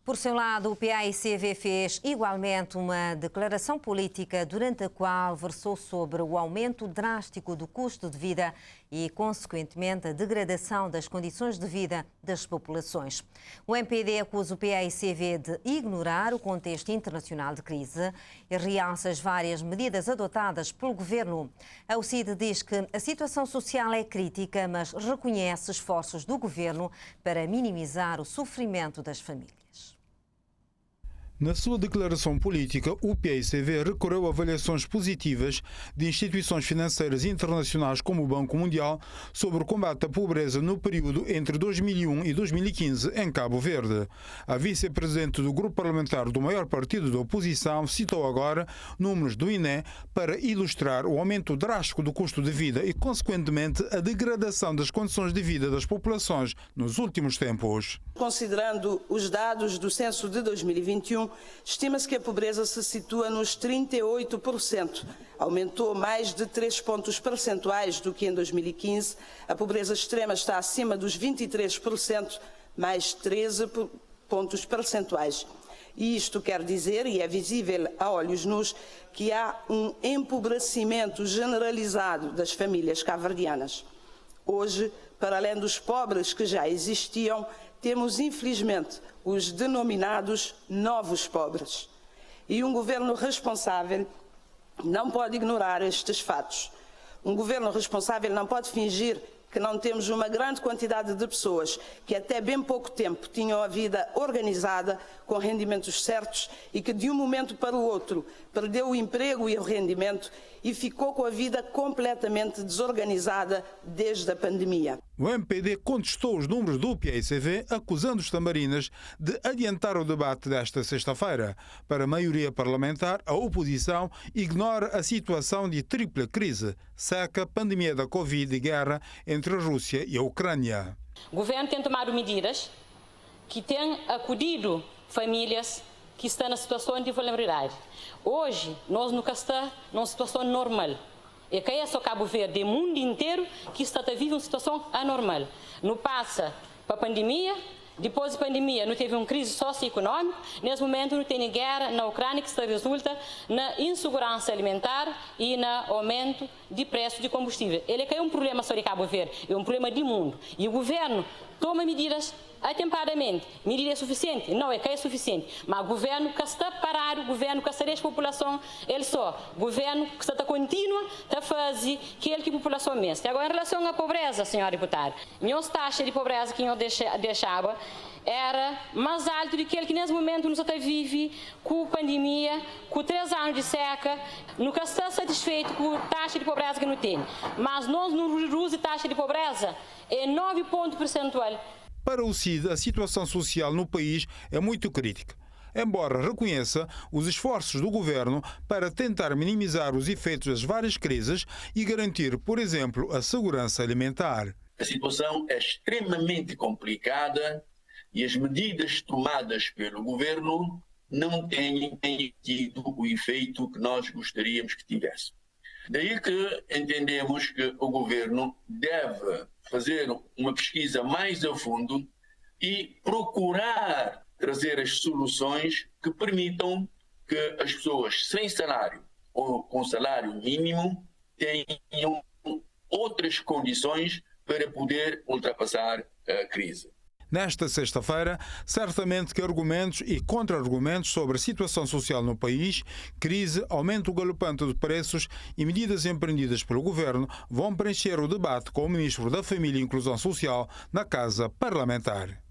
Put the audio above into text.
Por seu lado, o PAICV fez igualmente uma declaração política durante a qual versou sobre o aumento drástico do custo de vida e, consequentemente, a degradação das condições de vida das populações. O MPD acusa o PAICV de ignorar o contexto internacional de crise e realça as várias medidas adotadas pelo governo. A UCID diz que a situação social é crítica, mas reconhece esforços do governo para minimizar o sofrimento das famílias. Na sua declaração política, o PAICV recorreu a avaliações positivas de instituições financeiras internacionais como o Banco Mundial sobre o combate à pobreza no período entre 2001 e 2015 em Cabo Verde. A vice-presidente do grupo parlamentar do maior partido da oposição citou agora números do INE para ilustrar o aumento drástico do custo de vida e, consequentemente, a degradação das condições de vida das populações nos últimos tempos. Considerando os dados do censo de 2021, estima-se que a pobreza se situa nos 38%. Aumentou mais de 3 pontos percentuais do que em 2015. A pobreza extrema está acima dos 23%, mais 13 pontos percentuais. E isto quer dizer, e é visível a olhos nus, que há um empobrecimento generalizado das famílias cabo-verdianas. Hoje, para além dos pobres que já existiam, temos, infelizmente, os denominados novos pobres. E um governo responsável não pode ignorar estes fatos. Um governo responsável não pode fingir que não temos uma grande quantidade de pessoas que até bem pouco tempo tinham a vida organizada, com rendimentos certos, e que de um momento para o outro perdeu o emprego e o rendimento e ficou com a vida completamente desorganizada desde a pandemia. O MPD contestou os números do PAICV, acusando os tambarinas de adiantar o debate desta sexta-feira. Para a maioria parlamentar, a oposição ignora a situação de tripla crise: seca, pandemia da Covid e guerra entre a Rússia e a Ucrânia. O governo tem tomado medidas que têm acudido famílias que estão na situação de vulnerabilidade. Hoje, nós nunca estamos numa situação normal. E que é só Cabo Verde, o mundo inteiro que está a viver uma situação anormal. Não passa para a pandemia, depois da pandemia não teve uma crise socioeconômica, nesse momento não tem guerra na Ucrânia que se resulta na insegurança alimentar e no aumento de preço de combustível. Ele é um problema só de Cabo Verde, é um problema do mundo. E o governo toma medidas atempadamente. Medida suficiente? Não é que é suficiente. Mas o governo que está parado, o governo que está a população, ele só. O governo que está continua a fazer aquilo que a população mesmo. Agora, em relação à pobreza, senhor deputado, a taxa de pobreza que eu deixava era mais alta do que aquele que nesse momento nos vive com a pandemia, com 3 anos de seca, nunca está satisfeito com a taxa de pobreza que não tem. Mas nós não reduzimos a taxa de pobreza, é 9 pontos percentuais. Para o CID, a situação social no país é muito crítica, embora reconheça os esforços do governo para tentar minimizar os efeitos das várias crises e garantir, por exemplo, a segurança alimentar. A situação é extremamente complicada e as medidas tomadas pelo governo não têm tido o efeito que nós gostaríamos que tivesse. Daí que entendemos que o governo deve fazer uma pesquisa mais a fundo e procurar trazer as soluções que permitam que as pessoas sem salário ou com salário mínimo tenham outras condições para poder ultrapassar a crise. Nesta sexta-feira, certamente que argumentos e contra-argumentos sobre a situação social no país, crise, aumento galopante de preços e medidas empreendidas pelo governo vão preencher o debate com o Ministro da Família e Inclusão Social na Casa Parlamentar.